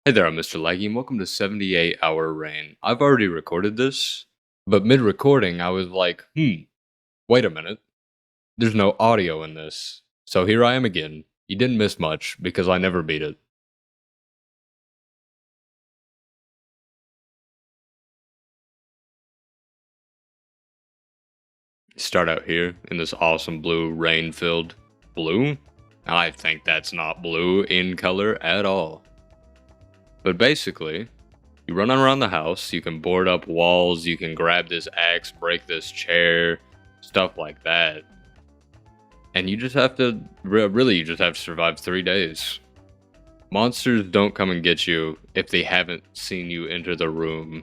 Hey there, I'm Mr. Laggy, and welcome to 78 Hour Rain. I've already recorded this, but mid-recording I was like, wait a minute. There's no audio in this. So here I am again. You didn't miss much, because I never beat it. Start out here, in this awesome blue rain-filled blue. I think that's not blue in color at all. But basically, you run around the house, you can board up walls, you can grab this axe, break this chair, stuff like that. And you just have to, really, you just have to survive 3 days. Monsters don't come and get you if they haven't seen you enter the room.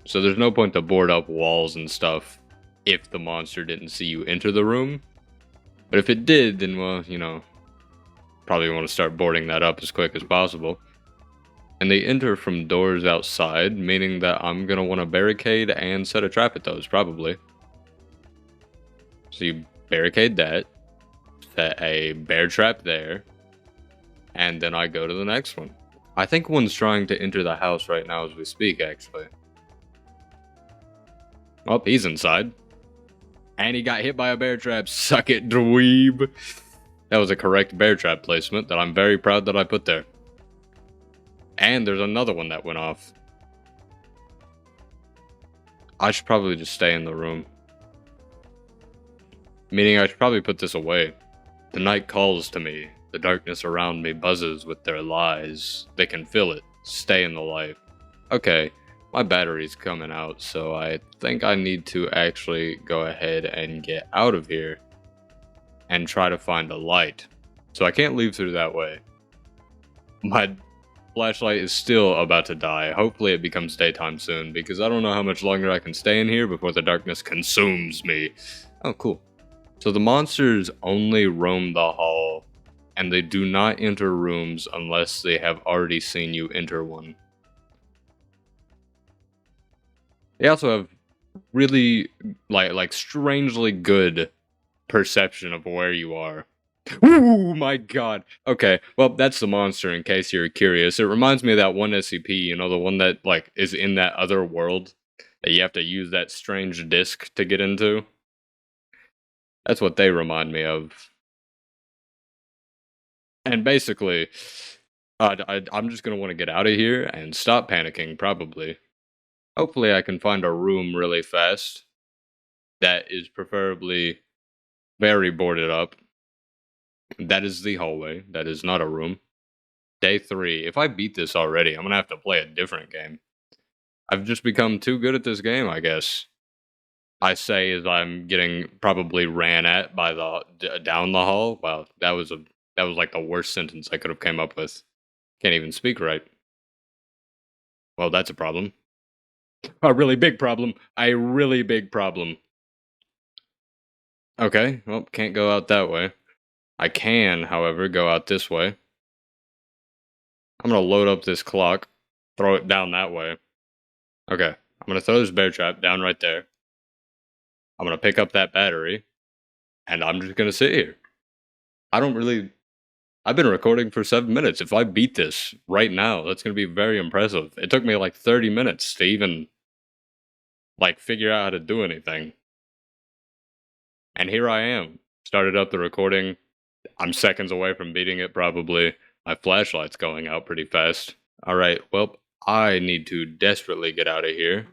So there's no point to board up walls and stuff if the monster didn't see you enter the room. But if it did, then, well, probably want to start boarding that up as quick as possible. And they enter from doors outside, meaning that I'm going to want to barricade and set a trap at those, probably. So you barricade that. Set a bear trap there, and then I go to the next one. I think one's trying to enter the house right now as we speak, actually. Oh, he's inside. And he got hit by a bear trap. Suck it, dweeb. That was a correct bear trap placement that I'm very proud that I put there. And there's another one that went off. I should probably just stay in the room. Meaning I should probably put this away. The night calls to me. The darkness around me buzzes with their lies. They can feel it. Stay in the light. Okay, my battery's coming out, so I think I need to actually go ahead and get out of here and try to find a light. So I can't leave through that way. My flashlight is still about to die. Hopefully it becomes daytime soon, because I don't know how much longer I can stay in here before the darkness consumes me. Oh, cool. So the monsters only roam the hall, and they do not enter rooms unless they have already seen you enter one. They also have really, like strangely good perception of where you are. Ooh, my god. Okay, well, that's the monster, in case you're curious. It reminds me of that one SCP, the one that, is in that other world that you have to use that strange disc to get into. That's what they remind me of. And basically, I'm just going to want to get out of here and stop panicking, probably. Hopefully I can find a room really fast that is preferably very boarded up. That is the hallway. That is not a room. Day 3. If I beat this already, I'm going to have to play a different game. I've just become too good at this game, I guess. I say as I'm getting probably ran at by the down the hall. Wow, that was like the worst sentence I could have came up with. Can't even speak right. Well, that's a problem. A really big problem. A really big problem. Okay, well, can't go out that way. I can, however, go out this way. I'm gonna load up this clock, throw it down that way. Okay, I'm gonna throw this bear trap down right there. I'm gonna pick up that battery, and I'm just gonna sit here. I've been recording for 7 minutes. If I beat this right now, that's gonna be very impressive. It took me like 30 minutes to even, figure out how to do anything. And here I am. Started up the recording. I'm seconds away from beating it, probably. My flashlight's going out pretty fast. Alright, well, I need to desperately get out of here.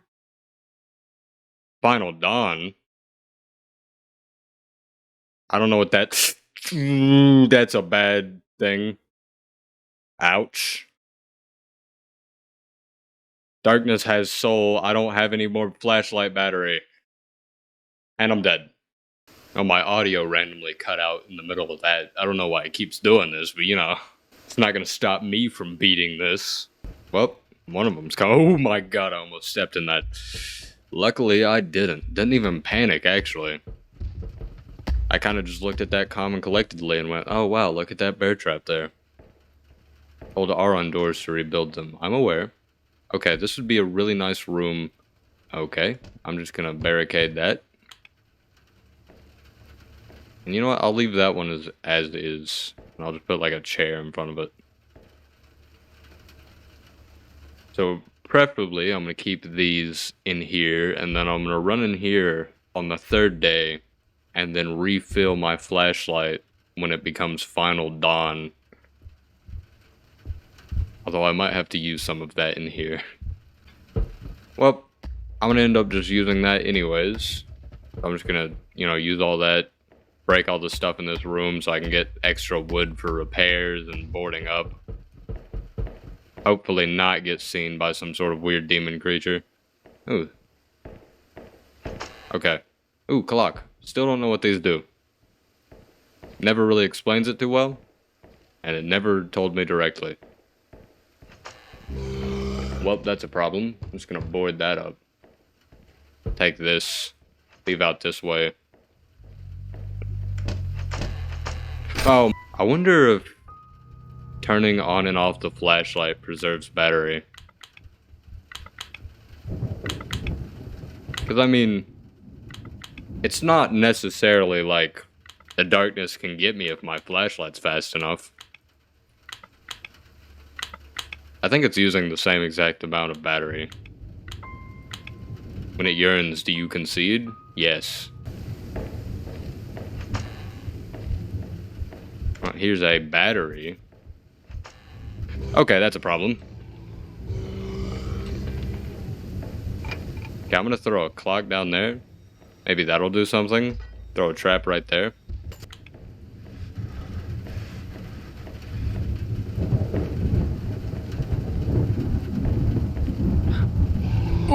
Final Dawn? I don't know what that's... that's a bad thing. Ouch. Darkness has soul. I don't have any more flashlight battery. And I'm dead. Oh, my audio randomly cut out in the middle of that. I don't know why it keeps doing this, but it's not gonna stop me from beating this. Well, one of them's coming. Oh my god, I almost stepped in that. Luckily, I didn't. Didn't even panic, actually. I kind of just looked at that calm and collectedly and went, oh wow, look at that bear trap there. Hold R on doors to rebuild them. I'm aware. Okay, this would be a really nice room. Okay, I'm just gonna barricade that. And you know what? I'll leave that one as is. And I'll just put like a chair in front of it. So preferably I'm going to keep these in here, and then I'm going to run in here on the third day and then refill my flashlight when it becomes final dawn. Although I might have to use some of that in here. Well, I'm going to end up just using that anyways. I'm just going to, use all that, break all the stuff in this room so I can get extra wood for repairs and boarding up. Hopefully not get seen by some sort of weird demon creature. Ooh. Okay. Ooh, clock. Still don't know what these do. Never really explains it too well. And it never told me directly. Well, that's a problem. I'm just gonna board that up. Take this. Leave out this way. Oh, I wonder if turning on and off the flashlight preserves battery. Because, I mean, it's not necessarily like the darkness can get me if my flashlight's fast enough. I think it's using the same exact amount of battery. When it yearns, do you concede? Yes. Well, here's a battery. Okay, that's a problem. Okay, I'm gonna throw a clock down there. Maybe that'll do something. Throw a trap right there.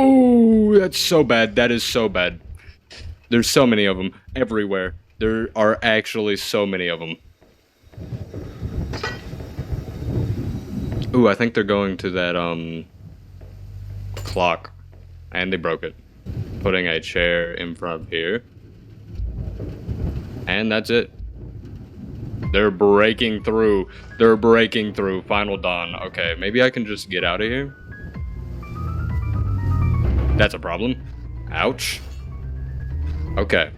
Oh, that's so bad. That is so bad. There's so many of them everywhere. There are actually so many of them. Ooh, I think they're going to that, clock. And they broke it. Putting a chair in front of here. And that's it. They're breaking through. They're breaking through. Final dawn. Okay, maybe I can just get out of here. That's a problem. Ouch. Okay.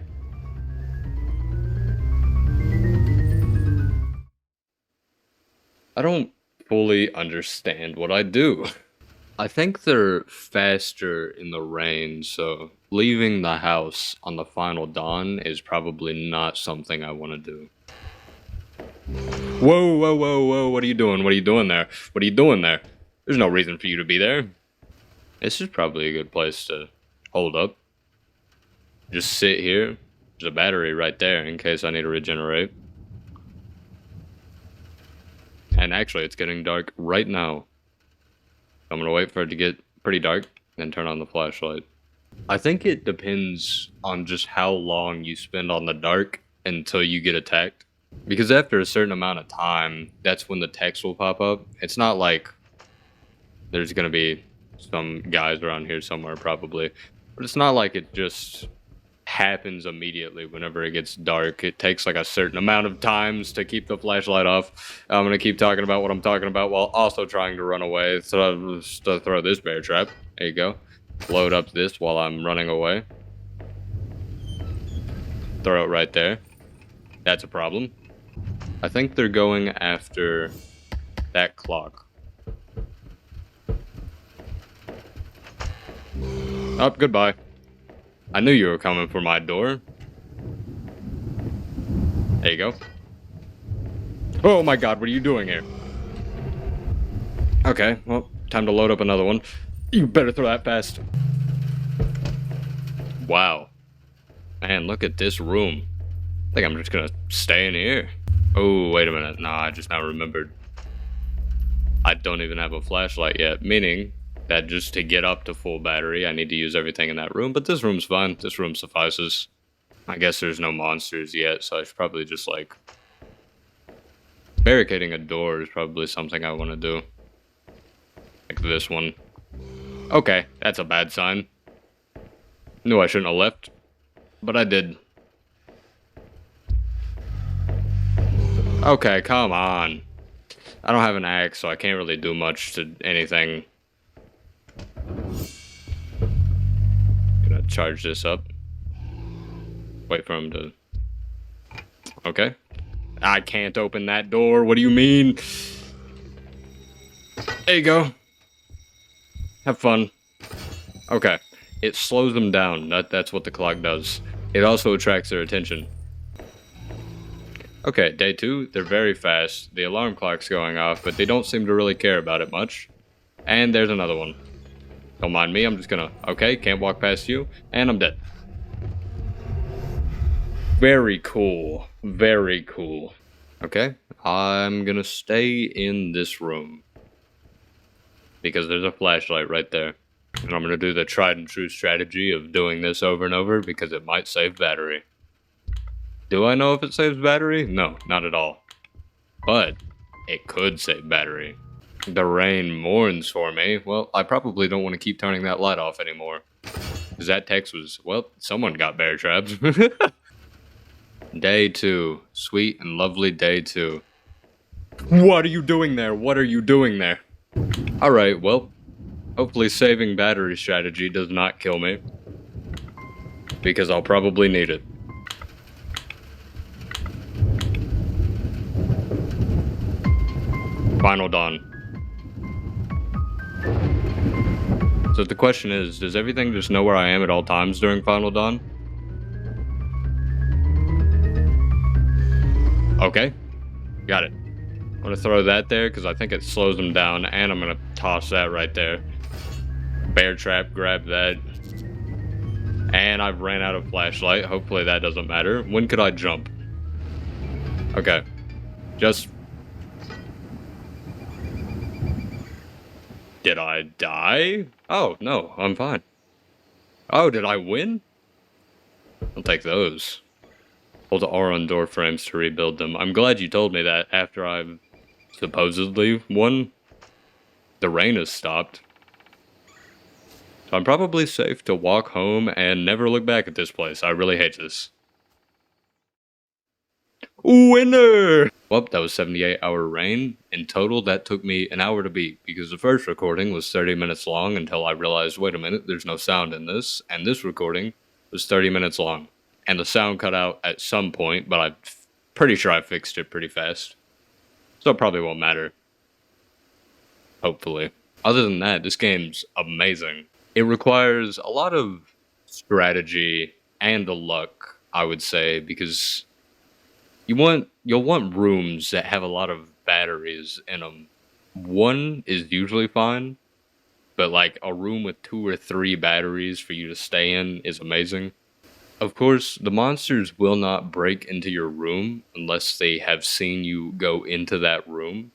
I don't fully understand what I do. I think they're faster in the rain, so leaving the house on the final dawn is probably not something I want to do. Whoa, whoa, whoa, whoa, what are you doing? What are you doing there? What are you doing there? There's no reason for you to be there. This is probably a good place to hold up. Just sit here. There's a battery right there in case I need to regenerate. And actually, it's getting dark right now. I'm gonna wait for it to get pretty dark, then turn on the flashlight. I think it depends on just how long you spend on the dark until you get attacked. Because after a certain amount of time, that's when the text will pop up. It's not like there's gonna be some guys around here somewhere probably. But it's not like it just happens immediately whenever it gets dark. It takes like a certain amount of times to keep the flashlight off. I'm gonna keep talking about what I'm talking about while also trying to run away. So I'm just to throw this bear trap. There you go. Load up this while I'm running away. Throw it right there. That's a problem. I think they're going after that clock. Oh, goodbye. I knew you were coming for my door. There you go. Oh my god, what are you doing here? Okay, well, time to load up another one. You better throw that fast. Wow. Man, look at this room. I think I'm just gonna stay in here. Oh, wait a minute. Nah, I just now remembered. I don't even have a flashlight yet, meaning that just to get up to full battery, I need to use everything in that room, but this room's fine. This room suffices. I guess there's no monsters yet, so I should probably just, like... barricading a door is probably something I want to do. Like this one. Okay, that's a bad sign. Knew I shouldn't have left, but I did. Okay, come on. I don't have an axe, so I can't really do much to anything. Gonna charge this up. Wait for him to... Okay. I can't open that door. What do you mean? There you go. Have fun. Okay. It slows them down. That's what the clock does. It also attracts their attention. Okay, day 2, they're very fast. The alarm clock's going off, but they don't seem to really care about it much. And there's another one. Don't mind me, I'm just gonna... Okay, can't walk past you. And I'm dead. Very cool. Very cool. Okay, I'm gonna stay in this room. Because there's a flashlight right there. And I'm gonna do the tried and true strategy of doing this over and over because it might save battery. Do I know if it saves battery? No, not at all. But it could save battery. The rain mourns for me. Well, I probably don't want to keep turning that light off anymore. Because that text was, well, someone got bear trapped. Day 2. Sweet and lovely day 2. What are you doing there? What are you doing there? Alright, well, hopefully saving battery strategy does not kill me. Because I'll probably need it. Final Dawn. So the question is, does everything just know where I am at all times during Final Dawn? Okay. Got it. I'm gonna throw that there because I think it slows them down, and I'm gonna toss that right there. Bear trap, grab that. And I've ran out of flashlight. Hopefully that doesn't matter. When could I jump? Okay. Just... Did I die? Oh, no, I'm fine. Oh, did I win? I'll take those. Hold R on door frames to rebuild them. I'm glad you told me that after I've supposedly won. The rain has stopped. So I'm probably safe to walk home and never look back at this place. I really hate this. Winner! Well, that was 78-hour rain. In total, that took me an hour to beat, because the first recording was 30 minutes long until I realized, wait a minute, there's no sound in this, and this recording was 30 minutes long. And the sound cut out at some point, but I'm pretty sure I fixed it pretty fast. So it probably won't matter. Hopefully. Other than that, this game's amazing. It requires a lot of strategy and luck, I would say, because... You'll want rooms that have a lot of batteries in them. One is usually fine, but like a room with 2 or 3 batteries for you to stay in is amazing. Of course, the monsters will not break into your room unless they have seen you go into that room.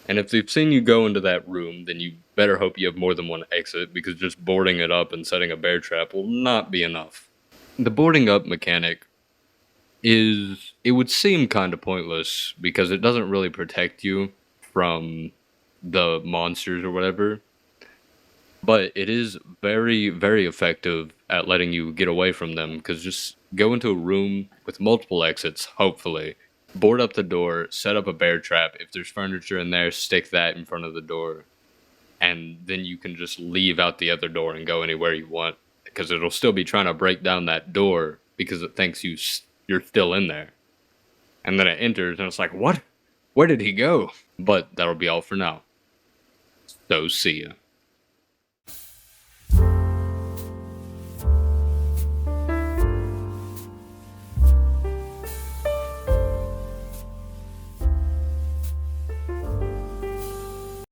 And if they've seen you go into that room, then you better hope you have more than one exit, because just boarding it up and setting a bear trap will not be enough. The boarding up mechanic it would seem kind of pointless because it doesn't really protect you from the monsters or whatever. But it is very, very effective at letting you get away from them, because just go into a room with multiple exits, hopefully. Board up the door, set up a bear trap. If there's furniture in there, stick that in front of the door. And then you can just leave out the other door and go anywhere you want, because it'll still be trying to break down that door because it thinks you're still in there. And then it enters and it's like, what? Where did he go? But that'll be all for now. So see ya.